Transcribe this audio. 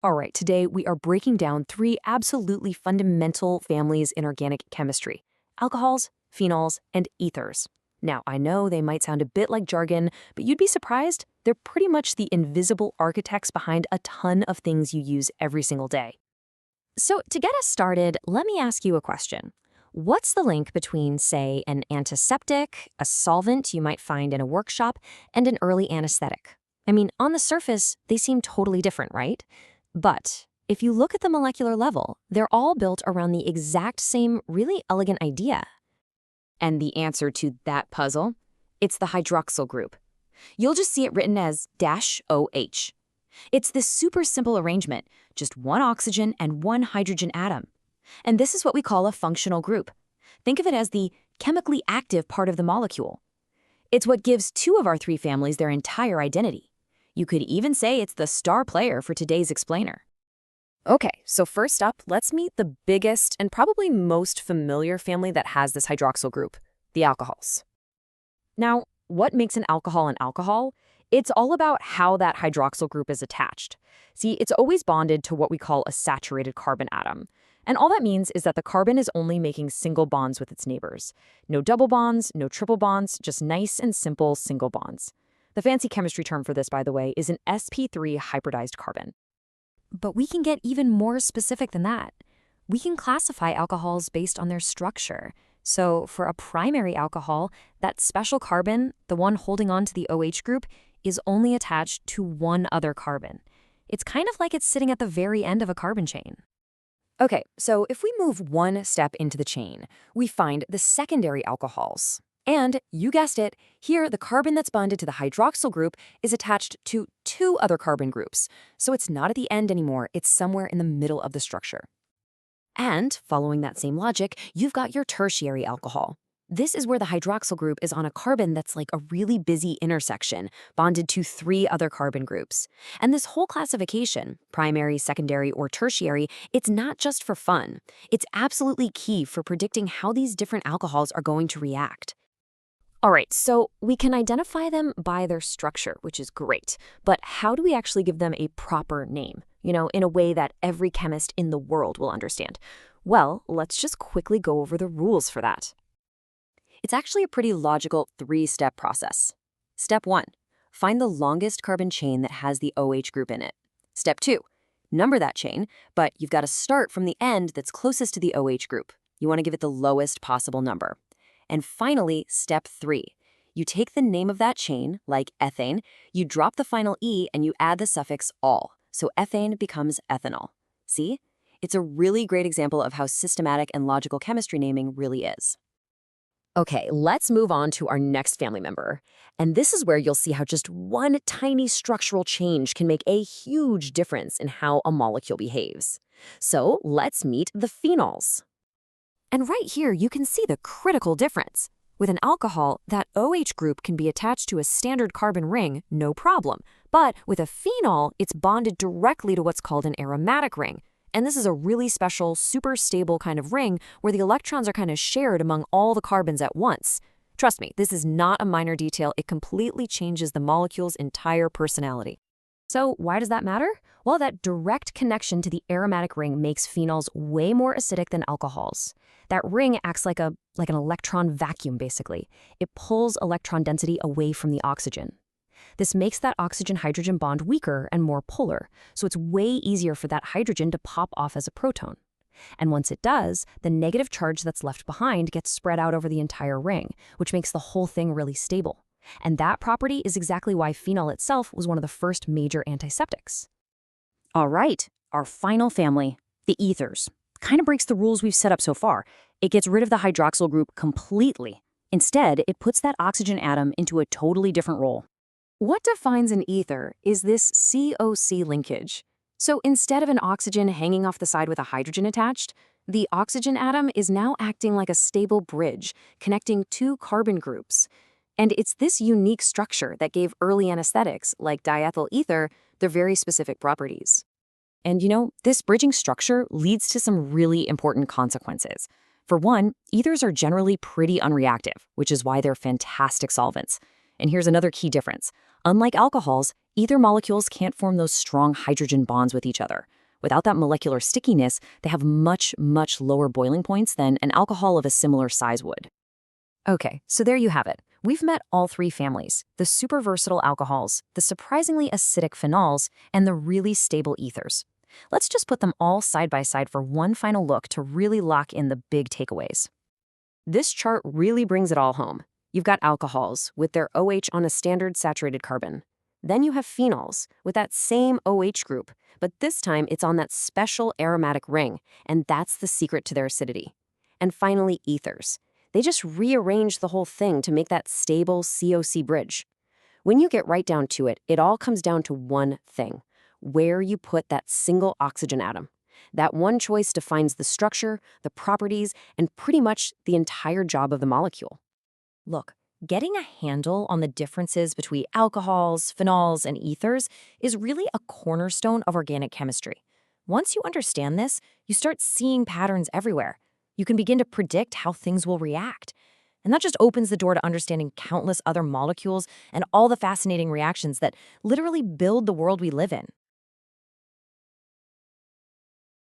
All right, today we are breaking down three absolutely fundamental families in organic chemistry: alcohols, phenols, and ethers. Now, I know they might sound a bit like jargon, but you'd be surprised. They're pretty much the invisible architects behind a ton of things you use every single day. So, to get us started, let me ask you a question. What's the link between, say, an antiseptic, a solvent you might find in a workshop, and an early anesthetic? I mean, on the surface, they seem totally different, right? But if you look at the molecular level, they're all built around the exact same really elegant idea. And the answer to that puzzle? It's the hydroxyl group. You'll just see it written as -OH. It's this super simple arrangement, just one oxygen and one hydrogen atom. And this is what we call a functional group. Think of it as the chemically active part of the molecule. It's what gives two of our three families their entire identity. You could even say it's the star player for today's explainer. Okay, so first up, let's meet the biggest and probably most familiar family that has this hydroxyl group, the alcohols. Now, what makes an alcohol an alcohol? It's all about how that hydroxyl group is attached. See, it's always bonded to what we call a saturated carbon atom. And all that means is that the carbon is only making single bonds with its neighbors. No double bonds, no triple bonds, just nice and simple single bonds. The fancy chemistry term for this, by the way, is an sp3 hybridized carbon. But we can get even more specific than that. We can classify alcohols based on their structure. So for a primary alcohol, that special carbon, the one holding on to the OH group, is only attached to one other carbon. It's kind of like it's sitting at the very end of a carbon chain. Okay, so if we move one step into the chain, we find the secondary alcohols. And, you guessed it, here the carbon that's bonded to the hydroxyl group is attached to two other carbon groups. So it's not at the end anymore, it's somewhere in the middle of the structure. And, following that same logic, you've got your tertiary alcohol. This is where the hydroxyl group is on a carbon that's like a really busy intersection, bonded to three other carbon groups. And this whole classification, primary, secondary, or tertiary, it's not just for fun. It's absolutely key for predicting how these different alcohols are going to react. All right, so we can identify them by their structure, which is great. But how do we actually give them a proper name? In a way that every chemist in the world will understand? Well, let's just quickly go over the rules for that. It's actually a pretty logical three-step process. Step 1, find the longest carbon chain that has the OH group in it. Step 2, number that chain, but you've got to start from the end that's closest to the OH group. You want to give it the lowest possible number. And finally, step 3, you take the name of that chain, like ethane, you drop the final E and you add the suffix -ol. So ethane becomes ethanol. See? It's a really great example of how systematic and logical chemistry naming really is. Okay, let's move on to our next family member. And this is where you'll see how just one tiny structural change can make a huge difference in how a molecule behaves. So let's meet the phenols. And right here, you can see the critical difference. With an alcohol, that OH group can be attached to a standard carbon ring, no problem. But with a phenol, it's bonded directly to what's called an aromatic ring. And this is a really special, super stable kind of ring where the electrons are kind of shared among all the carbons at once. Trust me, this is not a minor detail. It completely changes the molecule's entire personality. So why does that matter? Well, that direct connection to the aromatic ring makes phenols way more acidic than alcohols. That ring acts like an electron vacuum, basically. It pulls electron density away from the oxygen. This makes that oxygen-hydrogen bond weaker and more polar, so it's way easier for that hydrogen to pop off as a proton. And once it does, the negative charge that's left behind gets spread out over the entire ring, which makes the whole thing really stable. And that property is exactly why phenol itself was one of the first major antiseptics. All right, our final family, the ethers, kind of breaks the rules we've set up so far. It gets rid of the hydroxyl group completely. Instead, it puts that oxygen atom into a totally different role. What defines an ether is this COC linkage. So instead of an oxygen hanging off the side with a hydrogen attached, the oxygen atom is now acting like a stable bridge, connecting two carbon groups. And it's this unique structure that gave early anesthetics, like diethyl ether, their very specific properties. And this bridging structure leads to some really important consequences. For one, ethers are generally pretty unreactive, which is why they're fantastic solvents. And here's another key difference. Unlike alcohols, ether molecules can't form those strong hydrogen bonds with each other. Without that molecular stickiness, they have much, much lower boiling points than an alcohol of a similar size would. Okay, so there you have it. We've met all three families, the super versatile alcohols, the surprisingly acidic phenols, and the really stable ethers. Let's just put them all side by side for one final look to really lock in the big takeaways. This chart really brings it all home. You've got alcohols with their OH on a standard saturated carbon. Then you have phenols with that same OH group, but this time it's on that special aromatic ring, and that's the secret to their acidity. And finally, ethers. They just rearrange the whole thing to make that stable COC bridge. When you get right down to it, it all comes down to one thing: where you put that single oxygen atom. That one choice defines the structure, the properties, and pretty much the entire job of the molecule. Look, getting a handle on the differences between alcohols, phenols, and ethers is really a cornerstone of organic chemistry. Once you understand this, you start seeing patterns everywhere. You can begin to predict how things will react. And that just opens the door to understanding countless other molecules and all the fascinating reactions that literally build the world we live in.